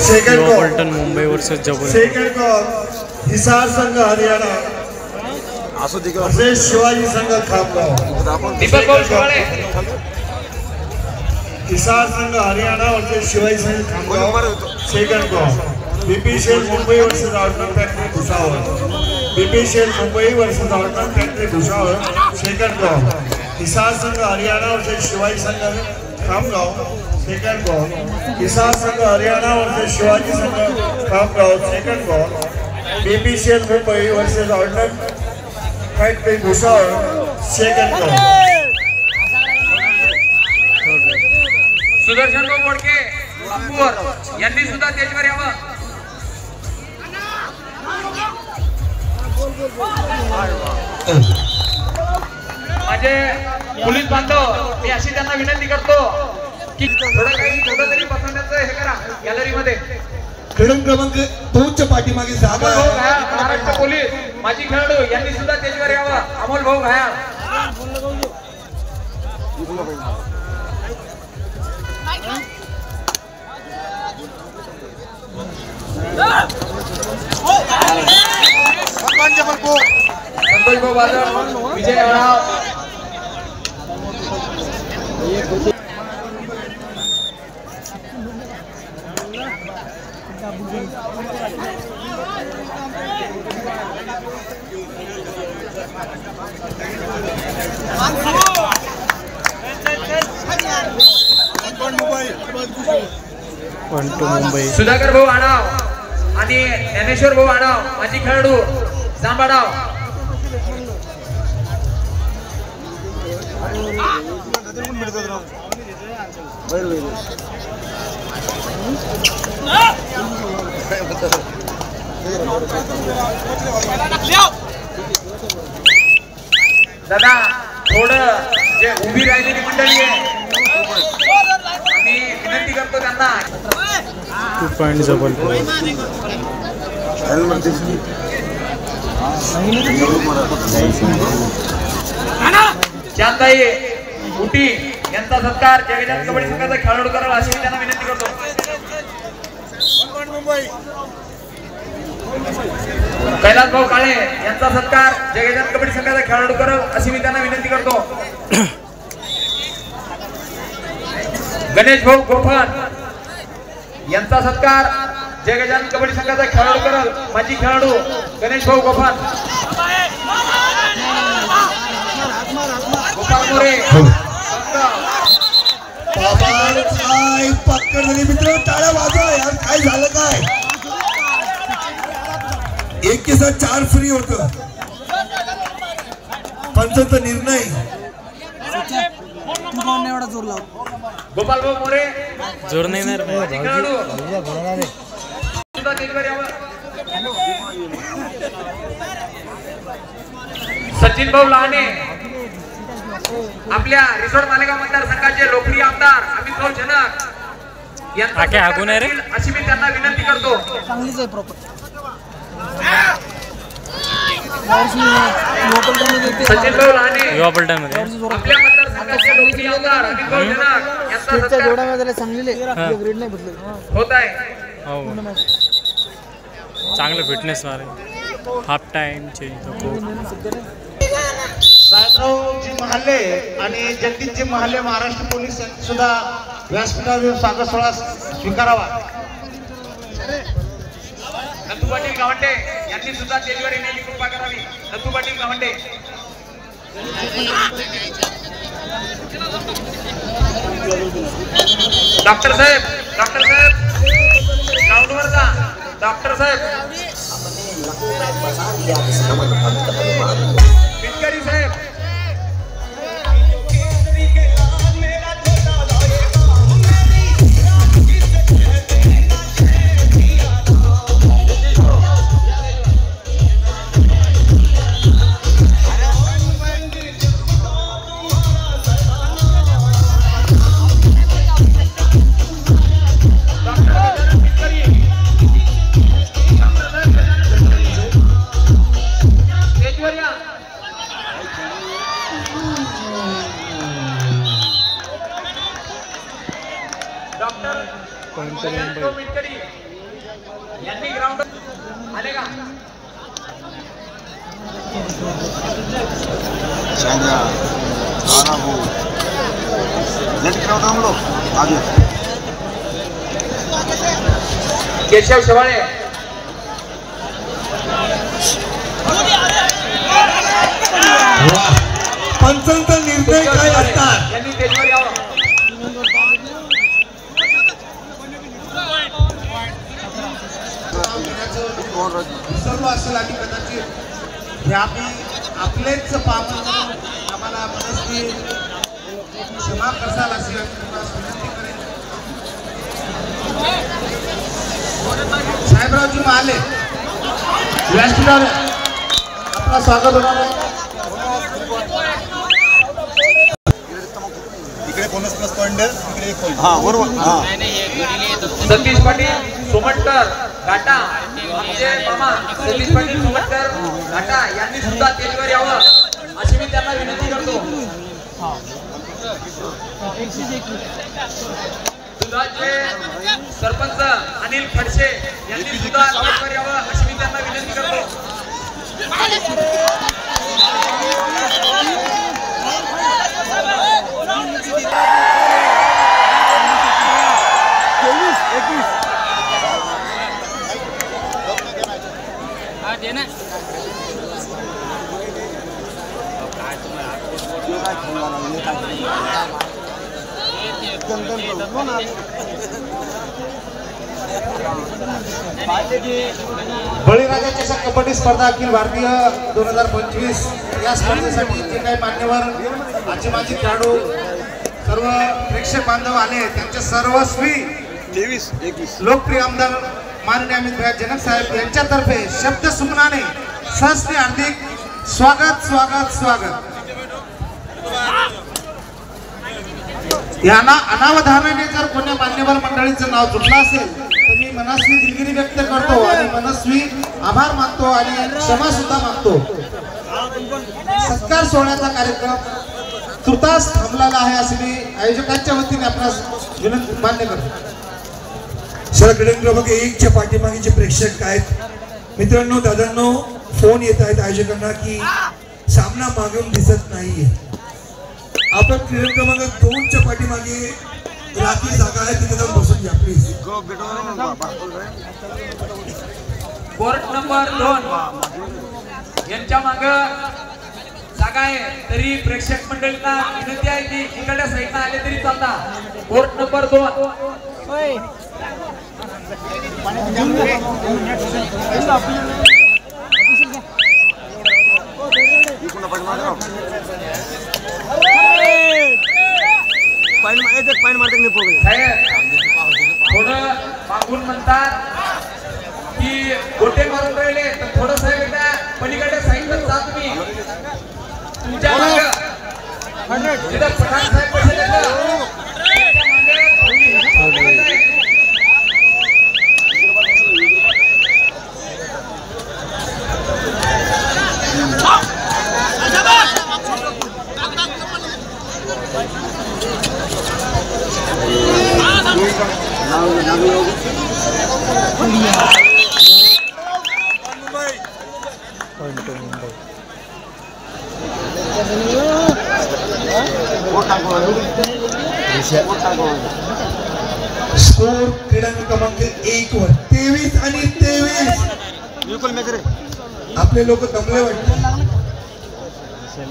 Second पलटन Mumbai versus Jabalpur. Second call Hisar Sangh Haryana Shivaji Sangh Khamgaon. Hisar Sangh Haryana versus Shivaji Sangh Khamgaon. Second call BPCL Mumbai versus ordnance factory Bhusawal. BPCL Mumbai versus ordnance factory Bhusawal. Second call Hisar Sangh Haryana versus Shivaji Sangh Khamgaon. Second call Hisar Sangh Haryana versus Shivaji Sangh Khamgaon. Second call BPCL Mumbai versus ordnance factory Bhusawal. Second call Sudarshan Bodke अप्पूवर यांनी सुद्धा त्याच्यावर यावं। माझे police बांधव मी अशी त्यांना विनंती करतो की थोडं तरी बसवण्याचं हे करा गॅलरी मध्ये। क्रमांक 2च्या पाठीमागे जागा आहे। महाराष्ट्र पोलीस माजी खेळाडू यांनी सुद्धा त्याच्यावर यावं। अमोल भाऊ घाया संतोष भाऊ बाजार विजय आढाव मुंबई सुधाकर भाऊ आढाव आणि ज्ञानेश्वर भाऊ आढाव माजी खेळाडू जांबाडाव। दादा थोडं जे उभी राहिलेली मंडळी आहे आम्ही विनंती करतो त्यांना 2 पॉइंट जबलपूर। शांताई उटी यांचा सत्कार जगजात कबड्डी संघाचा खेळाडू कराल अशी त्यांना विनंती करतो। कैलास भाऊ काळे यांचा सत्कार जगजात कबड्डी संघाचा खेळाडू कराल अशी मी त्यांना विनंती करतो। गणेश भाऊ गोफान यांचा सत्कार जगजात कबड्डी संघाचा खेळाडू कराल माजी खेळाडू गणेश भाऊ गोफान। गोपाल मोरे मित्र टाळ्या वाजवा यार। काय झालं काय? 1 के साथ 4 फ्री होत पंचांचा निर्णय। गोपाल भाऊ मोरे जोर नाही ना सचिन भाऊ लहाने आपल्या रिसोड मालेगाव मतदारसंघाचे लोकप्रिय आमदार अमित भाऊ जनक यांचा अशी मी त्यांना विनंती करतो। सचिन भाऊ लहाने युवा पलटन मध्ये आपल्या मतदारसंघाचे लोकप्रिय आमदार अमित भाऊ जनक यांचा होत आहे। चांगलं फिटनेस वाले हाफ टाइम चेंज साहेबरावजी महाले आणि जगदीशजी महाले महाराष्ट्र पोलीस सुद्धा व्यासपीठावर स्वागत सोहळा स्वीकारावा। नथू पाटील गावंडे यांनी सुद्धा स्टेजवर येण्याची कृपा करावी। नथू पाटील गावंडे डॉक्टर साहेब ग्राउंडवर जा। डॉक्टर साहेब पिटकरी साहेब स्टेजवर या। मिटकरी यांनी ग्राउंड आले का? केशव शेवाळे पंचांचा निर्णय काय असतात यांनी स्टेजवर यावं. सर्व असेल आणि कदाचित हे आम्ही आपलेच पाप आम्हाला मनस्वी क्षमा करसाल अशी विनंती करेन. साहेबरावजी महाले व्यासपीठावर आपला स्वागत होणार आहे. इकडे बोनस प्लस पॉइंट इकडे एक पॉइंट. हा बरोबर. सतीश पाटील सोमटकर घाटा आमचे मामा सतीश पाटील सोमटकर घाटा यांनी सुद्धा स्टेजवर यावं अशी मी त्यांना विनंती करतो. दुधाचे सरपंच अनिल खडसे यांनी सुद्धा स्टेजवर यावं अशी मी त्यांना विनंती करतो. बळीराजा चषक कबड्डी स्पर्धा अखिल भारतीय 2025 या स्पर्धेसाठी जे काही मान्यवर आजी माजी खेळाडू सर्व प्रेक्षक बांधव आले त्यांचे सर्वस्वी 23-21 लोकप्रिय आमदार माननीय अमित भाई जनक साहेब यांच्यातर्फे शब्द सुमनाने सहस्त्री हार्दिक स्वागत स्वागत स्वागत. यांना अनावधानाने जर कोण्या मान्यवर मंडळीचं नाव चुकलं असेल तर मी मनस्वी दिलगिरी व्यक्त करतो आणि मनस्वी आभार मानतो आणि क्षमा सुद्धा मागतो. सत्कार सोहळ्याचा कार्यक्रम तुर्तास थांबलेला आहे असे मी आयोजकांच्या वतीने आपणास विनंती मान्य करतो. शहर क्रमांक 1च्या पाठीमागेचे प्रेक्षक आहेत मित्रांनो, दादांनो फोन येत आहेत आयोजकांना की सामना मागून दिसत नाहीये. आपण क्रीडा क्रमांक 2च्या पाठीमागे राखी जागा आहे तिथे जाऊन बसून घ्या प्लीज. कोर्ट नंबर 2 यांच्या माग जागा आहे तरी प्रेक्षक मंडळींना विनंती आहे की इकडच्या साईडला आले तरी चालता. कोर्ट नंबर 2 थोडं मागून म्हणतात की गोटे मारून राहिले तर थोडं साहेब एकदा पलीकडे साईडला जा तुम्ही. तुमच्या मागे जिथं पठाण साहेब बसले स्कोर क्रीडा क्रमांक 1 वर 23 आणि 23. आपले लोक दमले वाटतात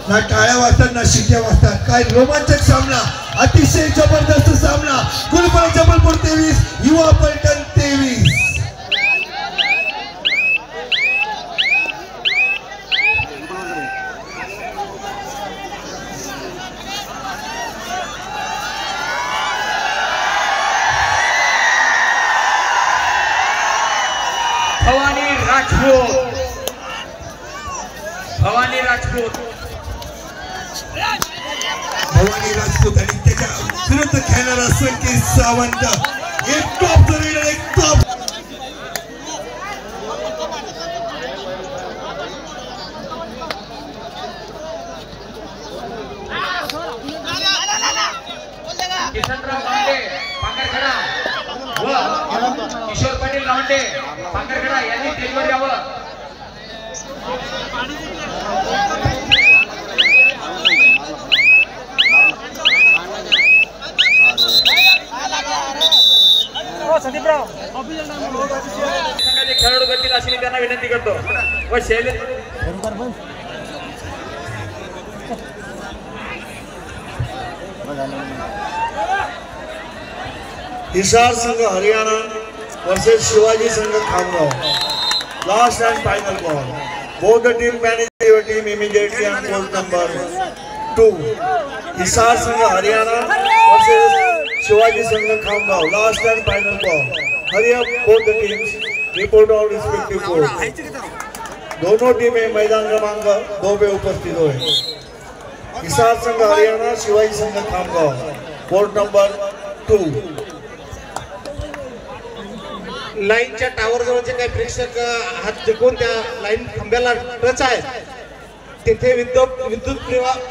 ना, टाळ्या वाजतात ना शिट्या वाजतात. काय रोमांचक सामना, अतिशय जबरदस्त सामना. कुलपण जबलपूर 23 युवा पलटण 23. भवानी राजपूत आणि त्याच्या विरुद्ध खेळणारा संकेत सावंत. एक टॉप जरीला एक टॉप. किशनराव पांडे पांगरखेडा यावं. किशोर पाटील रावंडे पांगरखेडा यांनी स्टेजवर यावं. संघाचे खेळाडू करतील अशी मी त्यांना विनंती करतो. व Shailesh Hisar Sangh Haryana versus Shivaji Sangh Khamgaon. Last end final ball. Both the team manage your team immediately on court number 2. Hisar Sangh Haryana versus Shivaji Sangh Khamgaon. Last end final ball. Hurry up both the teams. Report out respective court. दोनों टीमें मैदान क्रमांक 2 पे उपस्थित हुए. हिसार संघ हरियाणा शिवाजी संघ खामगाव. Court number 2. लाईनच्या tower जवळचे काही प्रेक्षक हात टेकून त्या लाईन खांब्याला टच आहेत. तेथे विद्युत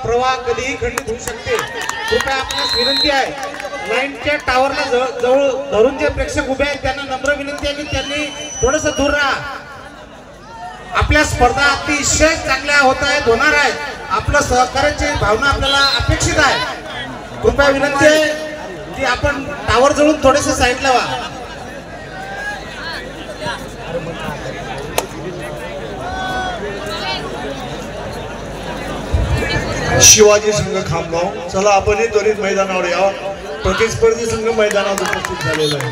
प्रवाह कधीही खंडित होऊ शकते. कृपया आपणास विनंती आहे, लाईनच्या टावरला जवळ धरून जे प्रेक्षक उभे आहेत त्यांना नम्र विनंती आहे की त्यांनी थोडस दूर राहा. आपल्या स्पर्धा अतिशय चांगल्या होणार आहेत. आपलं सहकार्याची भावना आपल्याला अपेक्षित आहे. कृपया विनंती आहे की आपण टावर जवळून थोडेसे साईडला व्हा. शिवाजी संघ खामगाव. चला आपणही त्वरित मैदानावर यावं. प्रतिस्पर्धी संघ मैदानात उपस्थित झालेला आहे.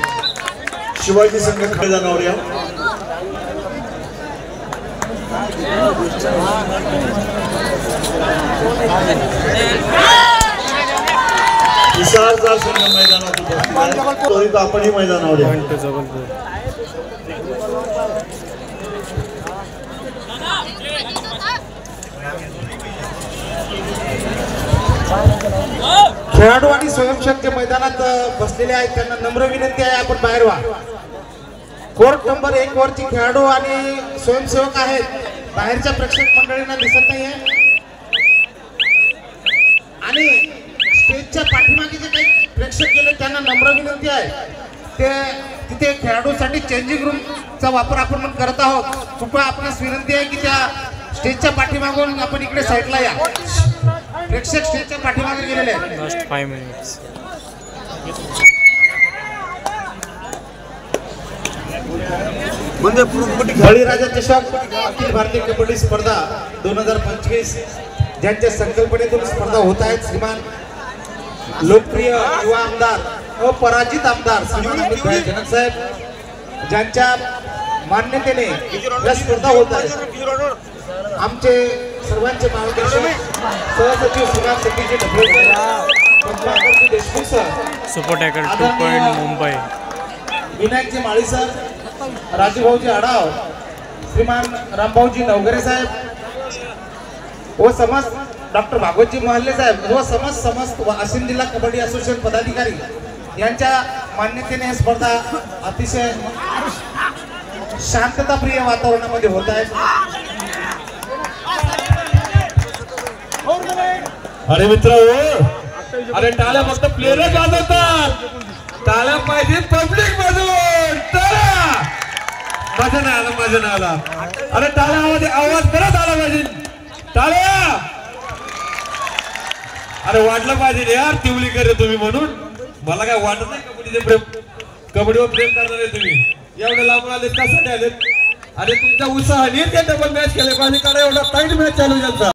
शिवाजी संघ मैदानावर या. हिसारचा संघ मैदानात उपस्थित आहे. त्वरित आपणही मैदानावर या. खेळाडू आणि स्वयंसेवक जे मैदानात बसलेले आहेत त्यांना नम्र विनंती आहे आपण बाहेर व्हा. कोर्ट नंबर 1 वरची खेळाडू आणि स्वयंसेवक आहेत. बाहेरच्या प्रेक्षक मंडळींना दिसत नाहीये. आणि स्टेजच्या पाठीमागे जे काही प्रेक्षक गेले त्यांना नम्र विनंती आहे ते तिथे खेळाडूसाठी चेंजिंग रूमचा वापर आपण करत आहोत. कृपया आपणास विनंती आहे की त्या स्टेजच्या पाठीमागून आपण इकडे साईडला या. प्रेक्षक स्टेजच्या पाठीमागे गेलेले आहेत. Last 5 minutes. बळीराजा चषक अखिल भारतीय कबड्डी स्पर्धा 2025 ज्यांच्या संकल्पनेतून स्पर्धा होत आहेत. श्रीमान लोकप्रिय युवा आमदार अपराजित आमदार श्रीमान अमित जनक साहेब ज्यांच्या मान्यतेने या स्पर्धा होत आहेत. आमचे सर्वांचे मार्गदर्शक सहसचिव Shriman Satiji Dhabale Deshmukh sir, super tackle 2 point Mumbai. Vinayakji Mali sir, Rajubhauji Adhav, Shriman Rambhauji Navgare साहेब व समस्त डॉक्टर भागवतजी मोहल्ले साहेब व समस्त वाशिम जिल्हा कबड्डी असोसिएशन पदाधिकारी यांच्या मान्यतेने ही स्पर्धा अतिशय शांतताप्रिय वातावरणामध्ये होत आहे. अरे मित्र, अरे टाळ्या फक्त प्लेयरच वाजवतात. टाळ्या पाहिजे पब्लिक वाजवून. मजा नाही आला. अरे टाळ्या आवाज करत आला पाहिजे. टाळ्या अरे वाटलं पाहिजे यार. तिवली करे तुम्ही म्हणून मला काय वाटत नाही. कबड्डीवर प्रेम करणार आहे तुम्ही. एवढे लांबून आलेत कशासाठी आलेत? अरे तुमच्या उत्साहाने ते डबल मॅच केले पाहिजे. कारण एवढा टाईट मॅच चालू त्यांचा.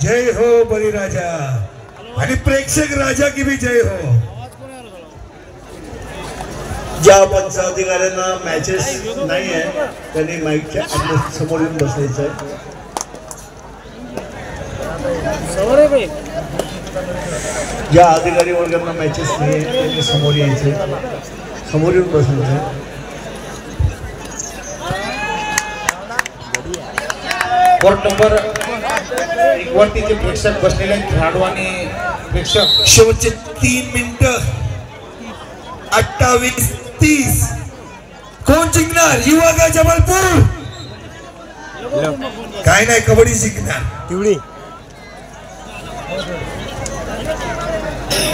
जय हो बळीराजा आणि प्रेक्षक राजा की भी जय हो. ज्या पंचाधिकाऱ्यांना मॅचेस नाही आहे त्यांनी माईकच्या समोर येऊन बसायचं आहे. ज्या अधिकारी वर्गांना मॅचेस नाही आहे त्यांनी समोर यायचे, समोर येऊन बसायचं. कोर्ट नंबर 1 वरती जे प्रेक्षक बसलेले खेळाडू आणि प्रेक्षक शेवटचे 3 मिनिटं 28-30 कोण जिंकणार? युवा का जबलपूर? काय नाही, कबड्डी जिंकणार.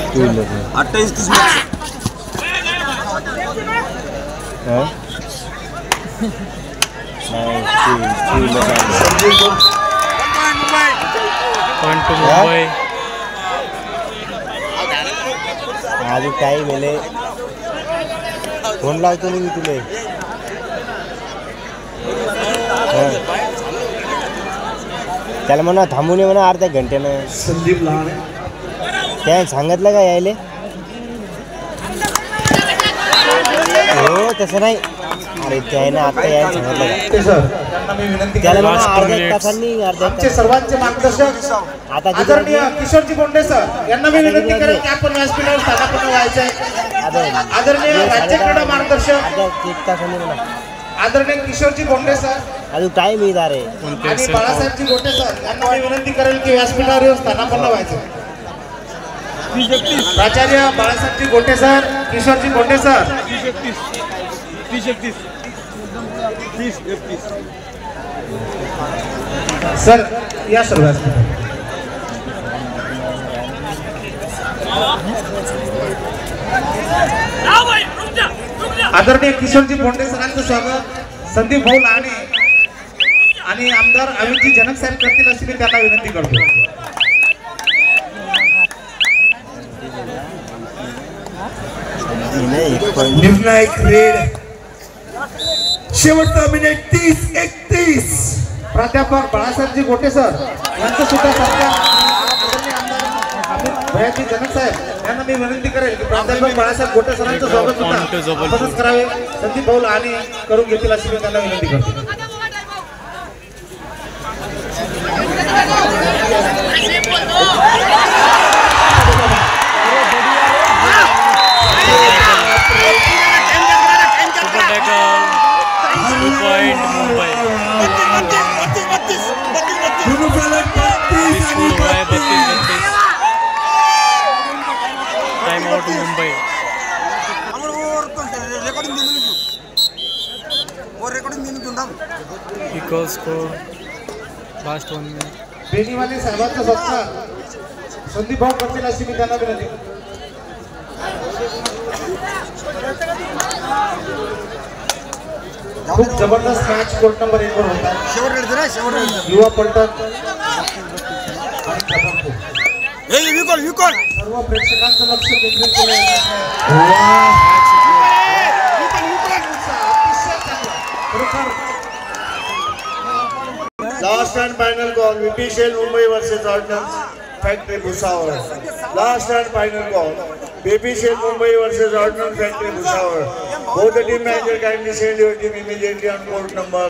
28-30 संदीप पॉइंट टू मुंबई. अजून टाईम आहे फोन लावतो मी तुला. त्याला म्हणा थांबून ये म्हणा अर्ध्या घंट्यानं. संदीप लहाने त्या सांगितलं का यायले? हो तसं नाही. अरे त्यानं आता यायला सांगितलं का? ते सर त्यांना मी विनंती त्याला करेन. म्हणा Last two अर्ध्या minutes. तासांनी अर्ध्या आमचे सर्वांचे मार्गदर्शक आता आदरणीय किशोरजी बोंडे सर यांना मी विनंती करेन की आपण व्यासपीठावर स्थानापन्न व्हायचंय. आदरणीय राज्य क्रीडा मार्गदर्शक अर्ध्या एक तासांनी म्हणा. आदरणीय किशोरजी बोंडे सर अजून टाईम येत अरे. आणि बाळासाहेबजी गोटे सर यांना मी विनंती करेन की व्यासपीठावर येऊन स्थानापन्न व्हायचं. प्राचार्य बाळासाहेबजी गोटे सर, किशोरजी गोटे सर. सर या सर व्यासपीठावर. आदरणीय किशोरजी बोंडे सरांचं स्वागत संदीप भाऊ लहाने आणि आमदार अमितजी जनक साहेब करतील अशी मी त्यांना विनंती करतो. निर्णायक रेड शेवटचा मिनिट 30-31. प्राध्यापक बाळासाहेबजी गोटे सर यांचं सुद्धा सत्कार. आदरणीय आमदार अमित भैयाजी जनक साहेब यांना मी विनंती करेल की प्राध्यापक बाळासाहेब गोटे सरांचं स्वागत सुद्धा आपणच करावे. संदीप भाऊ लहाने करून घेतील अशी मी त्यांना विनंती करतो. Super tackle. 2 point Mumbai. Mumbai 32. Time out Mumbai. Equal score last 1 minute. बेनीवाले साहेबांचा सत्कार संदीप भाऊ करतील अशी मी त्यांना विनंती करतो. खूप जबरदस्त मॅच कोर्ट नंबर 1 वर होता. युवा पलटण सर्व प्रेक्षकांचं लक्ष केंद्रित केलं. Last and final call, BPCL Mumbai versus Ordnance Factory Bhusawal. Last and final call, BPCL Mumbai versus Ordnance Factory Bhusawal. Both the team manager kindly send your team immediately on court number